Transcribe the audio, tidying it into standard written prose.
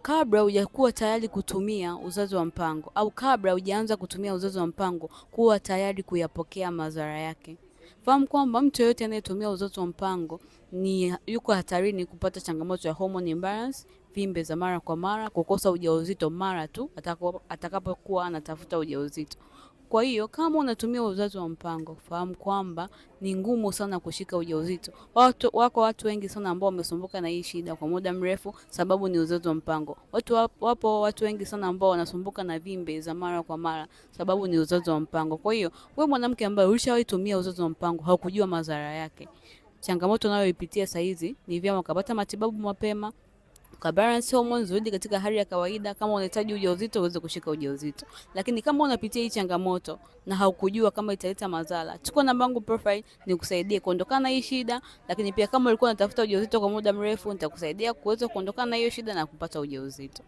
kabla hujakuwa tayari kutumia uzazi wa mpango au kabla hujaanza kutumia uzazi wa mpango, kuwa tayari kuyapokea madhara yake. Fahamu kwamba mtu yeyote anayetumia uzazi wa mpango yuko hatarini kupata changamoto ya hormone imbalance, vimbe za mara kwa mara, kukosa ujauzito mara tu atakapokuwa anatafuta ujauzito. Kwa hiyo kama unatumia uzazi wa mpango, fahamu kwamba ni ngumu sana kushika ujauzito. Wako watu wengi sana ambao wamesumbuka na hii shida kwa muda mrefu, sababu ni uzazi wa mpango. Wapo watu wengi sana ambao wanasumbuka na vimbe za mara kwa mara, sababu ni uzazi wa mpango. Kwa hiyo wewe mwanamke ambaye ulishawahi tumia uzazi wa mpango, haukujua madhara yake, changamoto unayoipitia saa hizi, ni vyema ukapata matibabu mapema, ukabalance hormones zirudi katika hali ya kawaida. Kama unahitaji ujauzito uweze kushika ujauzito. Lakini kama unapitia hii changamoto na haukujua kama italeta madhara, chukua namba yangu profile nikusaidie kuondokana na hii shida. Lakini pia kama ulikuwa unatafuta ujauzito kwa muda mrefu, nitakusaidia kuweza kuondokana na hiyo shida na kupata ujauzito.